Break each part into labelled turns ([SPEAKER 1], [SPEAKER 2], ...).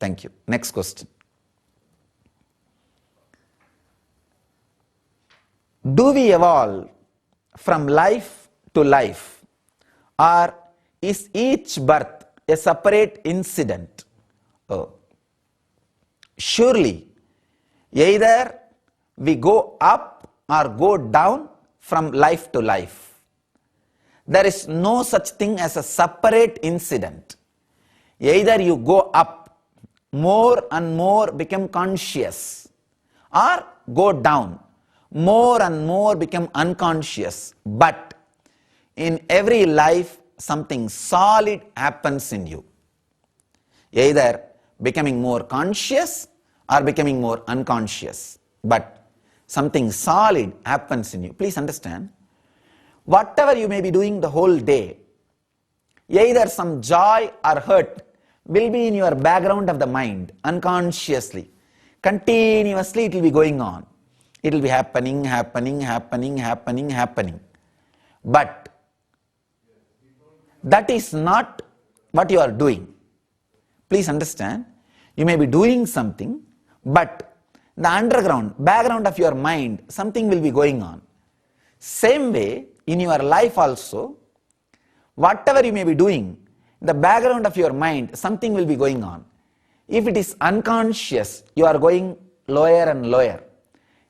[SPEAKER 1] Thank you. Next question. Do we evolve from life to life, or is each birth a separate incident? Oh. Surely, either we go up or go down from life to life. There is no such thing as a separate incident. Either you go up, more and more become conscious, or go down, more and more become unconscious. But in every life, something solid happens in you. Either becoming more conscious or becoming more unconscious. But something solid happens in you. Please understand, whatever you may be doing the whole day, either some joy or hurt will be in your background of the mind, unconsciously. Continuously it will be going on. It will be happening. But that is not what you are doing. Please understand, you may be doing something, but the underground, background of your mind, something will be going on. Same way, in your life also, whatever you may be doing, the background of your mind, something will be going on. If it is unconscious, you are going lower and lower.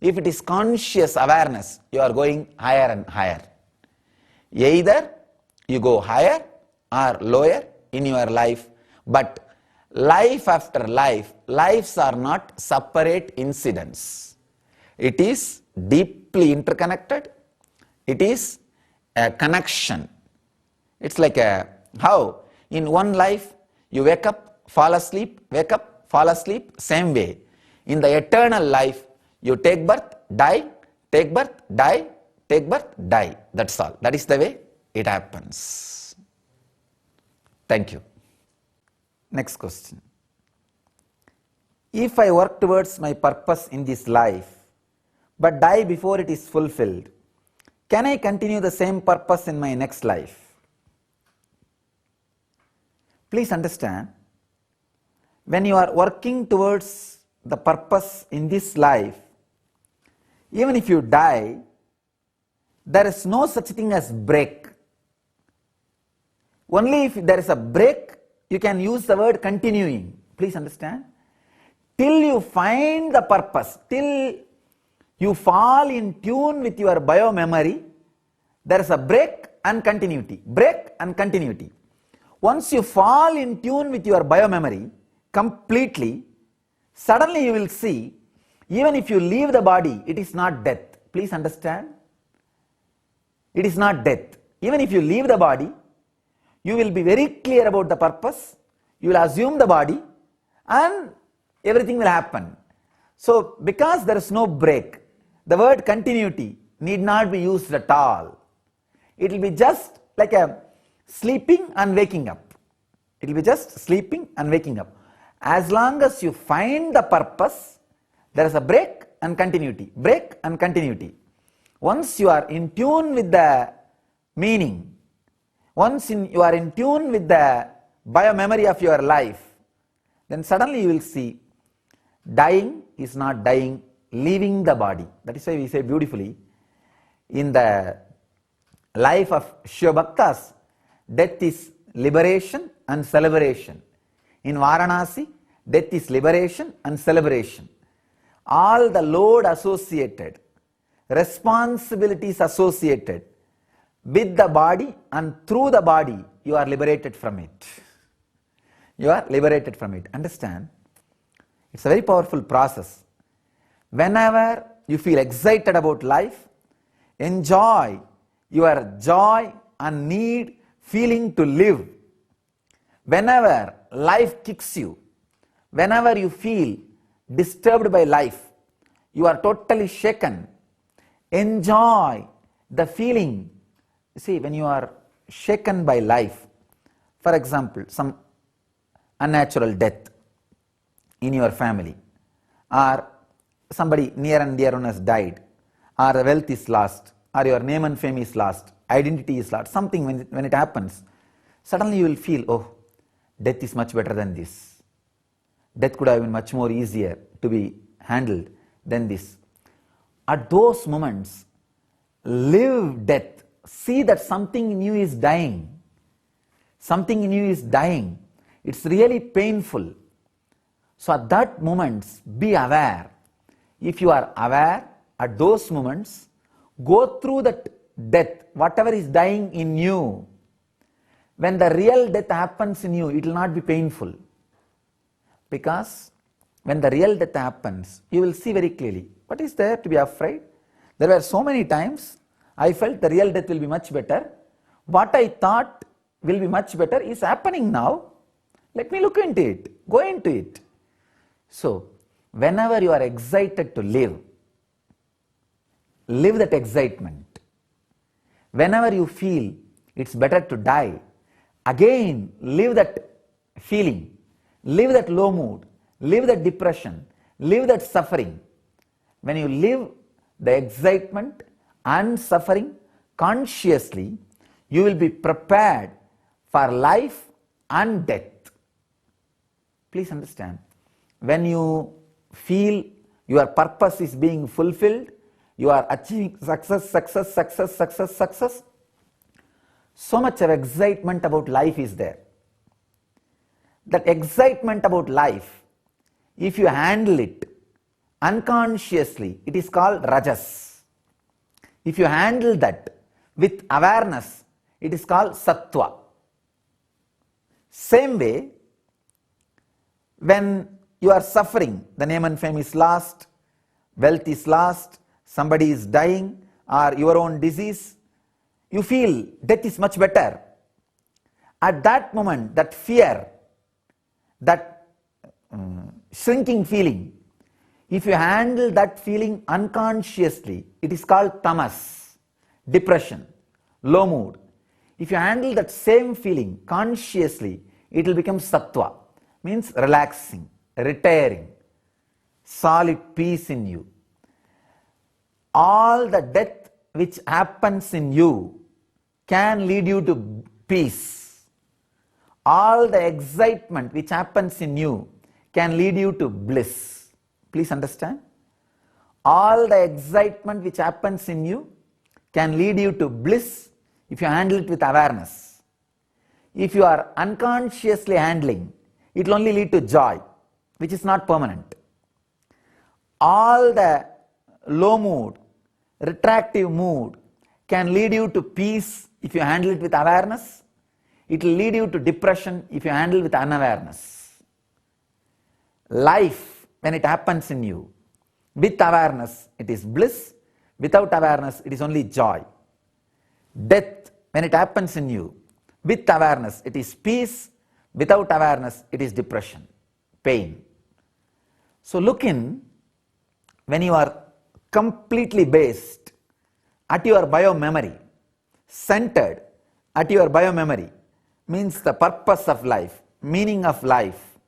[SPEAKER 1] If it is conscious awareness, you are going higher and higher. Either you go higher or lower in your life, but life after life, lives are not separate incidents. It is deeply interconnected. It is a connection. It's like how in one life you wake up, fall asleep, wake up, fall asleep, same way. In the eternal life, you take birth, die, take birth, die, take birth, die. That's all. That is the way it happens. Thank you. Next question. If I work towards my purpose in this life, but die before it is fulfilled, can I continue the same purpose in my next life? Please understand, when you are working towards the purpose in this life, even if you die, there is no such thing as break. Only if there is a break, you can use the word continuing. Please understand. Till you find the purpose, till you fall in tune with your bio-memory, there is a break and continuity. Break and continuity. Once you fall in tune with your bio-memory completely, suddenly you will see, even if you leave the body, it is not death. Please understand. It is not death. Even if you leave the body, you will be very clear about the purpose. You will assume the body and everything will happen. So, because there is no break, the word continuity need not be used at all. It will be just like a sleeping and waking up. It will be just sleeping and waking up. As long as you find the purpose, there is a break and continuity. Break and continuity. Once you are in tune with the meaning, once you are in tune with the bio-memory of your life, then suddenly you will see dying is not dying, leaving the body. That is why we say beautifully, in the life of Shiva Bhaktas, death is liberation and celebration. In Varanasi, death is liberation and celebration. All the load associated, responsibilities associated with the body and through the body, you are liberated from it. You are liberated from it. Understand? It's a very powerful process. Whenever you feel excited about life, enjoy your joy and need feeling to live. Whenever life kicks you, whenever you feel disturbed by life, you are totally shaken, enjoy the feeling. You see, when you are shaken by life, for example, some unnatural death in your family, or somebody near and dear one has died, or the wealth is lost, or your name and fame is lost, identity is lost, something when it happens, suddenly you will feel, oh, death is much better than this. death could have been much more easier to be handled than this. At those moments, live death. See that something new is dying. Something new is dying. It's really painful. So at that moments, be aware. If you are aware at those moments, go through that death, whatever is dying in you. When the real death happens in you, it will not be painful. Because when the real death happens, you will see very clearly, what is there to be afraid? There were so many times I felt the real death will be much better. What I thought will be much better is happening now. Let me look into it, go into it. So, whenever you are excited to live that excitement. Whenever you feel it's better to die, again live that feeling, live that low mood, live that depression, live that suffering. When you live the excitement and suffering consciously, you will be prepared for life and death. Please understand, when you feel your purpose is being fulfilled, you are achieving success, so much of excitement about life is there. That excitement about life, if you handle it unconsciously, it is called rajas. If you handle that with awareness, it is called sattva. Same way, when you are suffering, the name and fame is lost, wealth is lost, somebody is dying, or your own disease, you feel death is much better. At that moment, that fear, that shrinking feeling, if you handle that feeling unconsciously, it is called tamas, depression, low mood. If you handle that same feeling consciously, it will become sattva, means relaxing, retiring, solid peace in you. All the death which happens in you can lead you to peace. All the excitement which happens in you can lead you to bliss. Please understand? All the excitement which happens in you can lead you to bliss if you handle it with awareness. If you are unconsciously handling, it will only lead to joy, which is not permanent. All the low mood, retractive mood can lead you to peace if you handle it with awareness. It will lead you to depression if you handle it with unawareness. Life, when it happens in you, with awareness, it is bliss. Without awareness, it is only joy. Death, when it happens in you, with awareness, it is peace. Without awareness, it is depression, pain. So look in, when you are completely based at your biomemory, centered at your biomemory, means the purpose of life, meaning of life.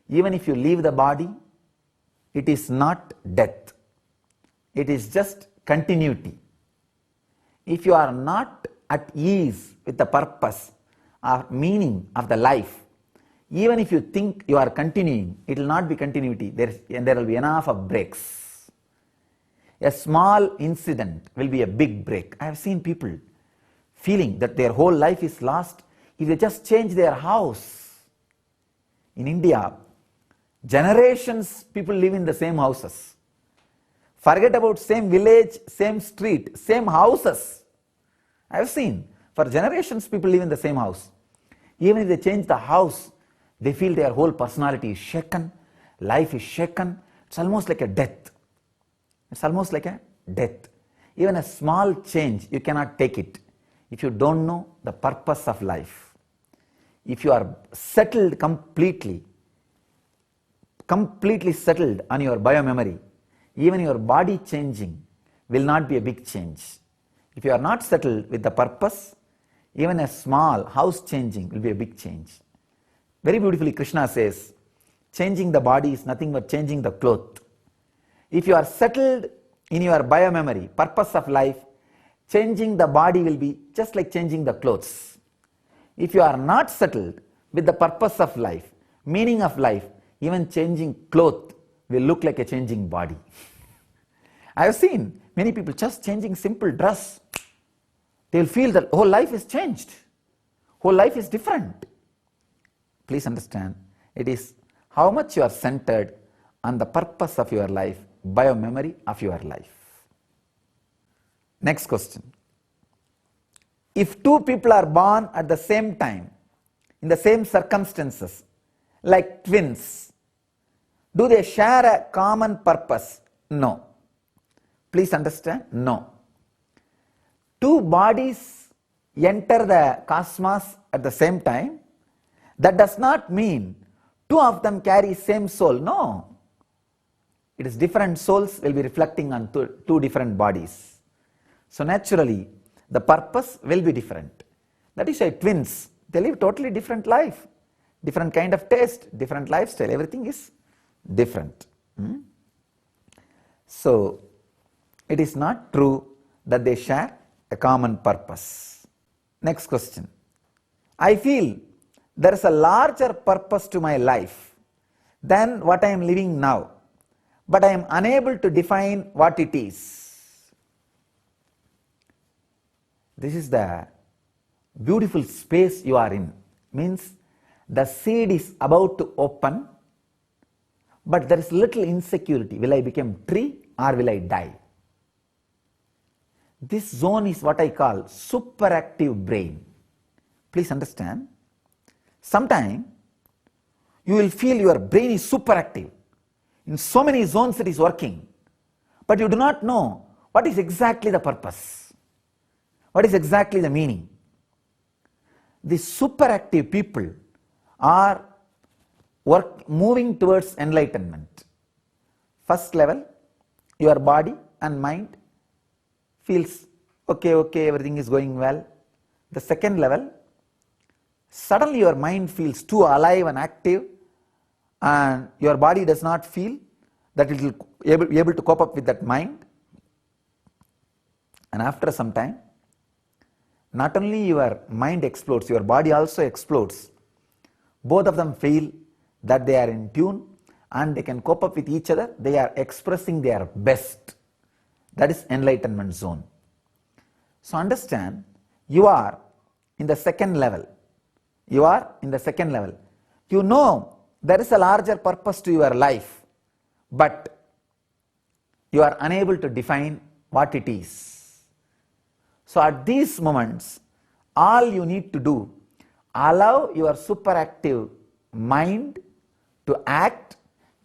[SPEAKER 1] Even if you leave the body, it is not death. It is just continuity. If you are not at ease with the purpose or meaning of the life, even if you think you are continuing, it will not be continuity, and there will be enough of breaks. A small incident will be a big break. I have seen people feeling that their whole life is lost if they just change their house. In India, generations people live in the same houses. Forget about same village, same street, same houses. I have seen, for generations people live in the same house. Even if they change the house, they feel their whole personality is shaken, life is shaken. It's almost like a death. It's almost like a death. Even a small change, you cannot take it if you don't know the purpose of life. If you are settled completely settled on your biomemory, even your body changing will not be a big change. If you are not settled with the purpose, even a small house changing will be a big change. Very beautifully Krishna says, changing the body is nothing but changing the cloth. If you are settled in your biomemory, purpose of life, changing the body will be just like changing the clothes. If you are not settled with the purpose of life, meaning of life, even changing cloth will look like a changing body. I have seen many people just changing simple dress. They will feel that whole life is changed. Whole life is different. Please understand, it is how much you are centered on the purpose of your life, biomemory of your life. Next question. If two people are born at the same time, in the same circumstances, like twins, do they share a common purpose? No. Please understand, no. Two bodies enter the cosmos at the same time. That does not mean two of them carry same soul. No. It is different souls will be reflecting on two different bodies. So naturally, the purpose will be different. That is why twins, they live totally different life. Different kind of taste, different lifestyle. Everything is different. So, it is not true that they share a common purpose. Next question. I feel there is a larger purpose to my life than what I am living now, but I am unable to define what it is. This is the beautiful space you are in. Means the seed is about to open, but there is little insecurity. Will I become tree or will I die? This zone is what I call superactive brain. Please understand. Sometimes you will feel your brain is superactive. In so many zones it is working. But you do not know what is exactly the purpose. What is exactly the meaning. These superactive people are moving towards enlightenment. First level, your body and mind feels okay, everything is going well. The second level, suddenly your mind feels too alive and active, and your body does not feel that it will be able to cope up with that mind. And after some time, not only your mind explodes, your body also explodes. Both of them feel that they are in tune and they can cope up with each other. They are expressing their best. That is enlightenment zone. So understand, you are in the second level. You are in the second level. You know there is a larger purpose to your life, but you are unable to define what it is. So at these moments, all you need to do, allow your superactive mind to act,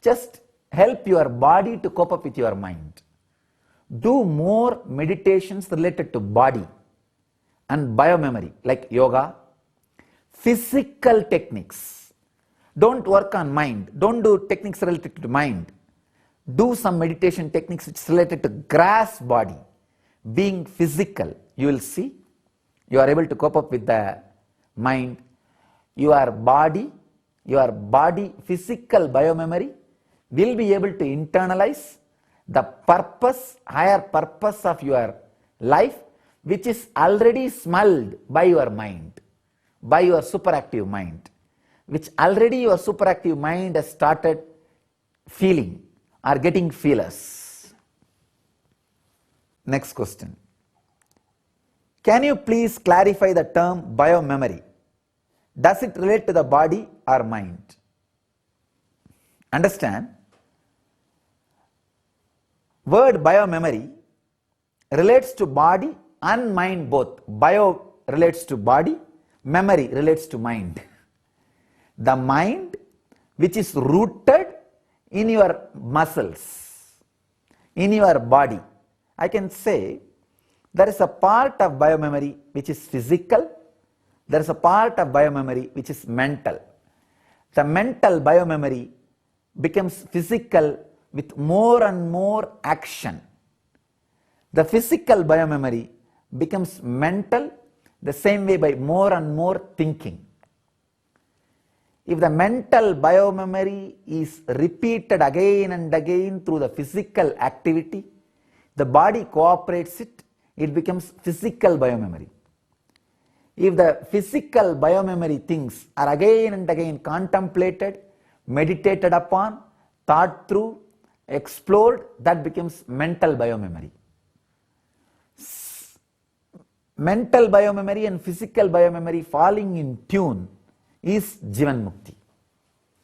[SPEAKER 1] just help your body to cope up with your mind. Do more meditations related to body and biomemory like yoga, physical techniques. Don't work on mind. Don't do techniques related to mind. Do some meditation techniques which is related to grasp body, being physical. You will see you are able to cope up with the mind. Your body physical biomemory will be able to internalize the purpose, higher purpose of your life, which is already smelled by your mind, by your superactive mind, which already your superactive mind has started feeling or getting feelers. Next question. Can you please clarify the term biomemory? Does it relate to the body or mind? Understand, word biomemory relates to body and mind both. Bio relates to body, memory relates to mind. The mind which is rooted in your muscles, in your body. I can say there is a part of biomemory which is physical, there is a part of biomemory which is mental. The mental biomemory becomes physical with more and more action. The physical biomemory becomes mental the same way by more and more thinking. If the mental biomemory is repeated again and again through the physical activity, the body cooperates it, it becomes physical biomemory. If the physical biomemory things are again and again contemplated, meditated upon, thought through, explored, that becomes mental biomemory. Mental biomemory and physical biomemory falling in tune is Jivan Mukti.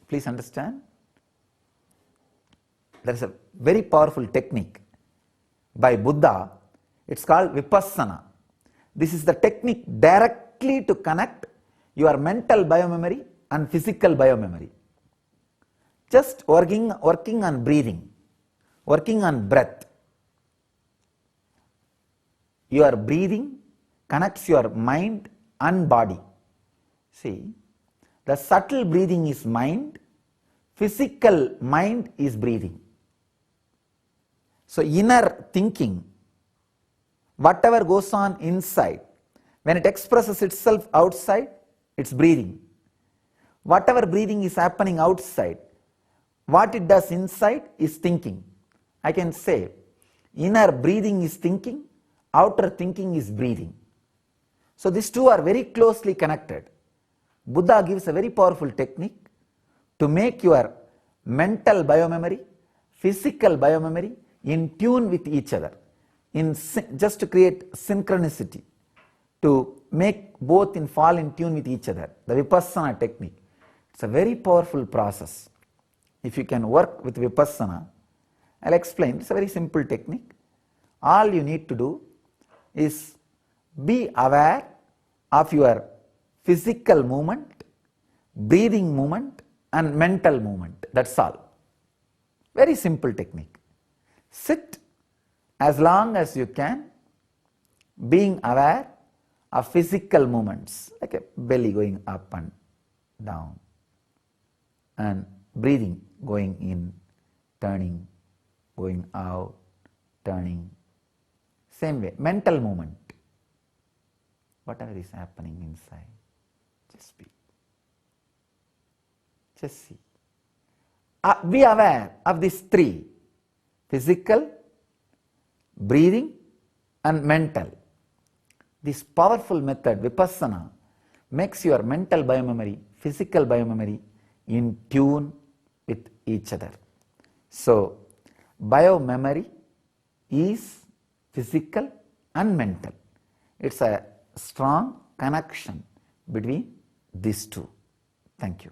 [SPEAKER 1] Please understand. There is a very powerful technique by Buddha. It's called Vipassana. This is the technique directly to connect your mental biomemory and physical biomemory. Just working on breathing, working on breath. Your breathing connects your mind and body. See, the subtle breathing is mind, physical mind is breathing. So inner thinking, whatever goes on inside, when it expresses itself outside, it's breathing. Whatever breathing is happening outside, what it does inside is thinking. I can say inner breathing is thinking, outer thinking is breathing. So these two are very closely connected. Buddha gives a very powerful technique to make your mental biomemory, physical biomemory in tune with each other, just to create synchronicity, to make both fall in tune with each other. The Vipassana technique. It's a very powerful process. If you can work with Vipassana, I'll explain. It's a very simple technique. All you need to do is be aware of your physical movement, breathing movement, and mental movement. That's all. Very simple technique. Sit as long as you can, being aware of physical movements, like a belly going up and down, and breathing going in, turning, going out, turning. Same way, mental movement. Whatever is happening inside, just be. Just see. Be aware of these three: physical, breathing, and mental. This powerful method, Vipassana, makes your mental biomemory, physical biomemory in tune with each other. So, biomemory is physical and mental. It's a strong connection between these two. Thank you.